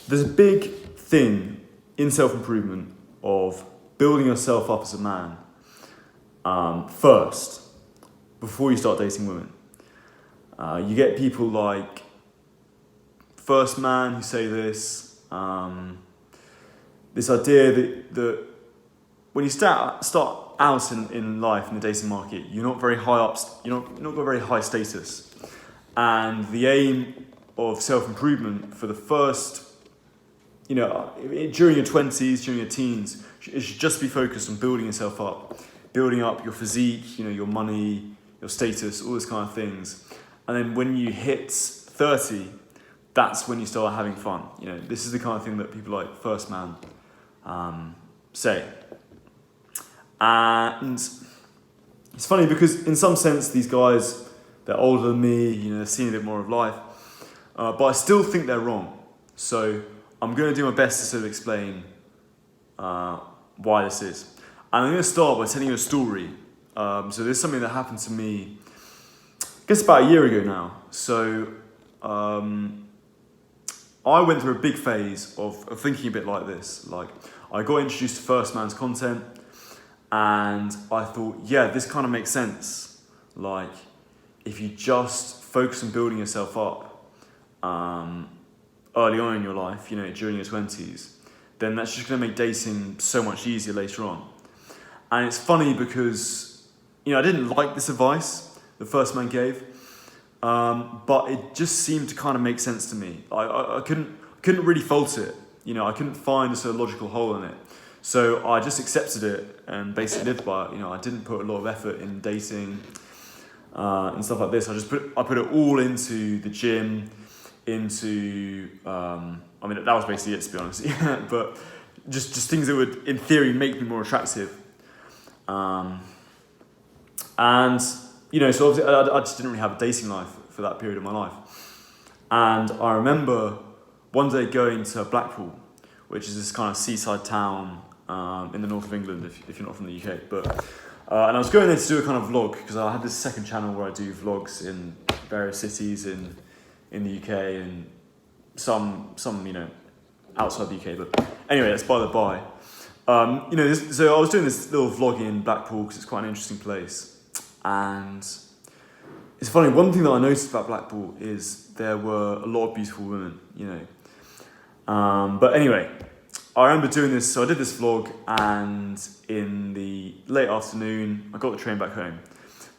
there's a big thing in self-improvement of building yourself up as a man first, before you start dating women. You get people like First Man who say this idea that when you start out in life, in the dating market, you're not very high up, you're not got very high status. And the aim of self-improvement for the first, during your 20s, during your teens, it should just be focused on building yourself up, building up your physique, your money, your status, all those kind of things. And then when you hit 30, that's when you start having fun. This is the kind of thing that people like First Man say. And it's funny because in some sense, these guys, they're older than me, they've seen a bit more of life, but I still think they're wrong. So I'm going to do my best to sort of explain why this is. And I'm going to start by telling you a story. So this is something that happened to me, I guess about a year ago now. So I went through a big phase of thinking a bit like this. Like, I got introduced to First Man's content, and I thought, yeah, this kind of makes sense. Like, if you just focus on building yourself up early on in your life, during your 20s, then that's just going to make dating so much easier later on. And it's funny because, I didn't like this advice the First Man gave, but it just seemed to kind of make sense to me. I couldn't really fault it. I couldn't find a sort of logical hole in it. So I just accepted it and basically lived by it. I didn't put a lot of effort in dating and stuff like this. I put it all into the gym, into that was basically it, to be honest. But just things that would, in theory, make me more attractive. So obviously I just didn't really have a dating life for that period of my life. And I remember one day going to Blackpool, which is this kind of seaside town in the north of England, if you're not from the UK. And I was going there to do a kind of vlog, because I had this second channel where I do vlogs in various cities in the UK and some outside the UK. But anyway, that's by the by. So I was doing this little vlog in Blackpool because it's quite an interesting place. And it's funny, one thing that I noticed about Blackpool is there were a lot of beautiful women, But anyway, I remember doing this, so I did this vlog, and in the late afternoon, I got the train back home.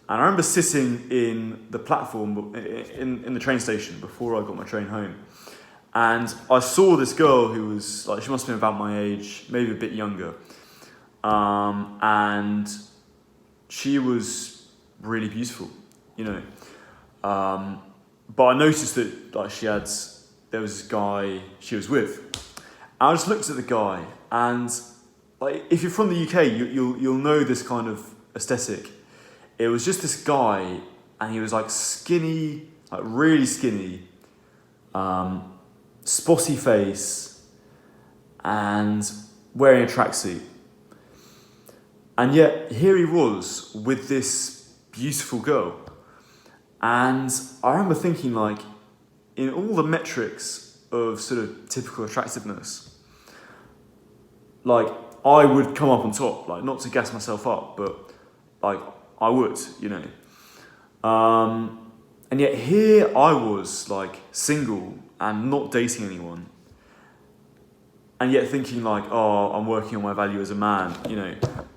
And I remember sitting in the platform, in the train station before I got my train home. And I saw this girl who was, she must have been about my age, maybe a bit younger. And she was really beautiful, But I noticed that, there was this guy she was with. And I just looked at the guy, and if you're from the UK, you'll know this kind of aesthetic. It was just this guy, and he was skinny, really skinny, spotty face, and wearing a tracksuit. And yet here he was with this beautiful girl. And I remember thinking, in all the metrics of sort of typical attractiveness, I would come up on top, not to gas myself up, but I would, And yet here I was, single and not dating anyone. And yet thinking I'm working on my value as a man,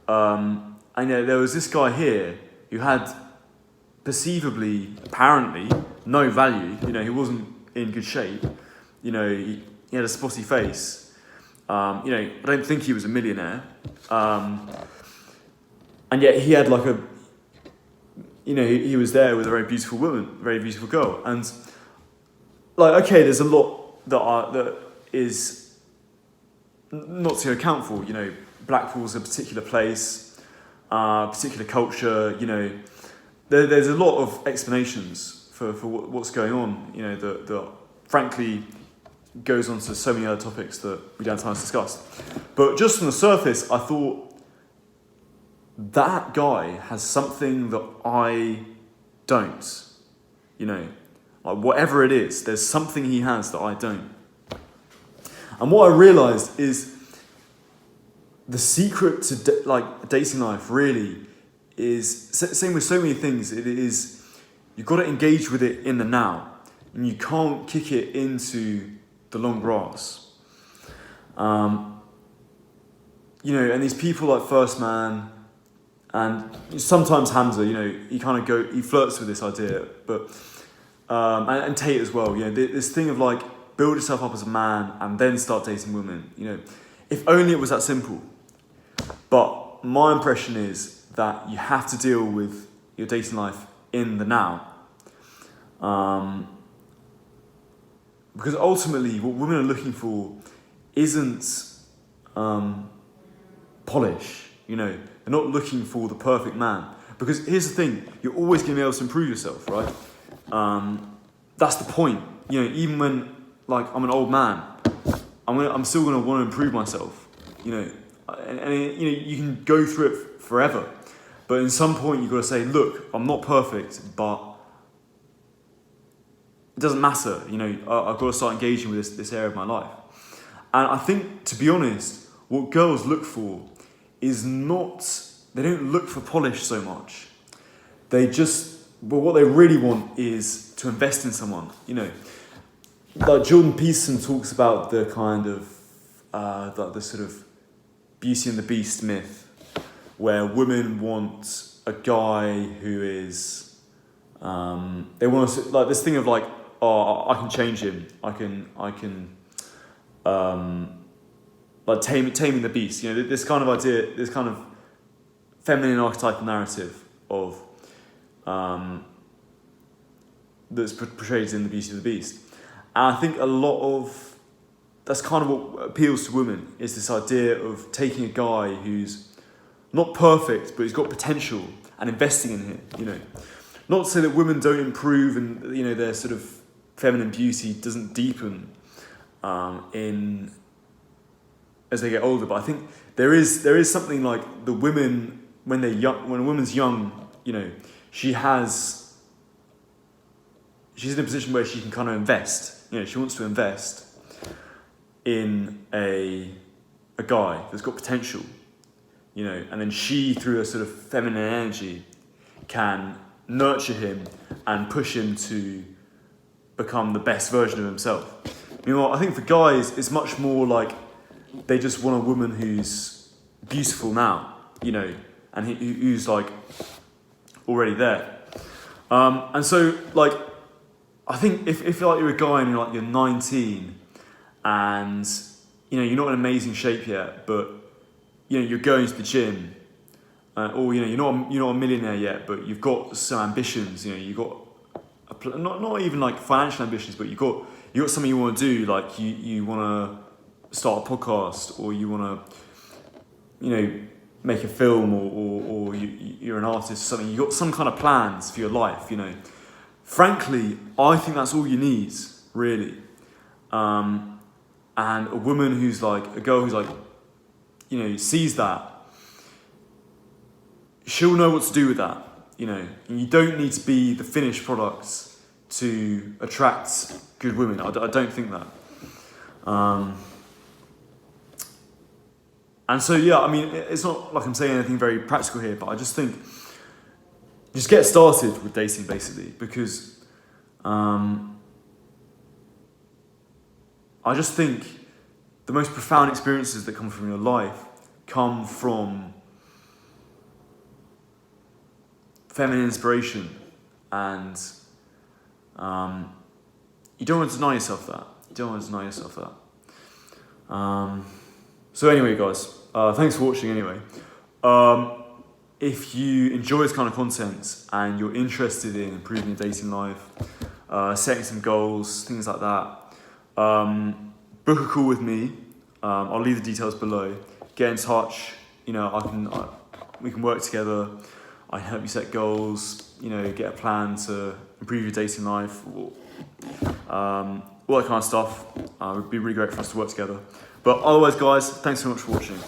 And there was this guy here who had perceivably, apparently, no value. He wasn't in good shape. He had a spotty face. I don't think he was a millionaire. And yet he had he was there with a very beautiful woman, very beautiful girl. And okay, there's a lot that is not to account for. Blackpool's a particular place, particular culture. There's a lot of explanations for what's going on. That frankly goes on to so many other topics that we don't have time to discuss. But just from the surface, I thought, that guy has something that I don't. Whatever it is, there's something he has that I don't. And what I realised is the secret to dating life really is, same with so many things, it is you've got to engage with it in the now, and you can't kick it into the long grass. You know, and these people like First Man, and sometimes Hamza, you know, he flirts with this idea, but and Tate as well. You know, this thing of like build yourself up as a man and then start dating women. You know, if only it was that simple. But my impression is that you have to deal with your dating life in the now, because ultimately what women are looking for isn't polish. You know, they're not looking for the perfect man. Because here's the thing, you're always going to be able to improve yourself, right? That's the point. You know, even when, like, I'm an old man, I'm still going to want to improve myself. You know, and you know, you can go through it forever. But in some point, you've got to say, look, I'm not perfect, but it doesn't matter. You know, I've got to start engaging with this area of my life. And I think, to be honest, what girls look for is not, they don't look for polish so much. What they really want is to invest in someone, you know. Like Jordan Peterson talks about the kind of, the sort of Beauty and the Beast myth, where women want a guy who is, they want to, like this thing of like, oh, I can change him, I can, like taming the beast, you know, this kind of idea, this kind of feminine archetypal narrative of that's portrayed in the Beauty of the Beast. And I think a lot of that's kind of what appeals to women, is this idea of taking a guy who's not perfect but who's got potential and investing in him, you know. Not to say that women don't improve and, you know, their sort of feminine beauty doesn't deepen in as they get older, but I think there is something like the women when they're young, when a woman's young, you know, she's in a position where she can kind of invest. You know, she wants to invest in a guy that's got potential, you know, and then she, through a sort of feminine energy, can nurture him and push him to become the best version of himself. Meanwhile, I think for guys, it's much more like they just want a woman who's beautiful now, you know, and who's like already there. And so, like, I think if like you're a guy and you're 19 and, you know, you're not in amazing shape yet, but, you know, you're going to the gym, or, you know, you're not a millionaire yet, but you've got some ambitions, you know, you've got not even like financial ambitions, but you've got something you want to do, like you want to start a podcast, or you want to, you know, make a film, or you're an artist or something. You've got some kind of plans for your life, you know. Frankly, I think that's all you need, really. And a woman who's like, a girl who's like, you know, sees that, she'll know what to do with that, you know. And you don't need to be the finished product to attract good women. I don't think that. And so, yeah, I mean, it's not like I'm saying anything very practical here, but I just think, just get started with dating, basically, because I just think the most profound experiences that come from your life come from feminine inspiration, and you don't want to deny yourself that. So anyway, guys, thanks for watching anyway. If you enjoy this kind of content and you're interested in improving your dating life, setting some goals, things like that, book a call with me. I'll leave the details below. Get in touch. You know, we can work together. I can help you set goals. You know, get a plan to improve your dating life. All that kind of stuff. It would be really great for us to work together. But otherwise, guys, thanks so much for watching.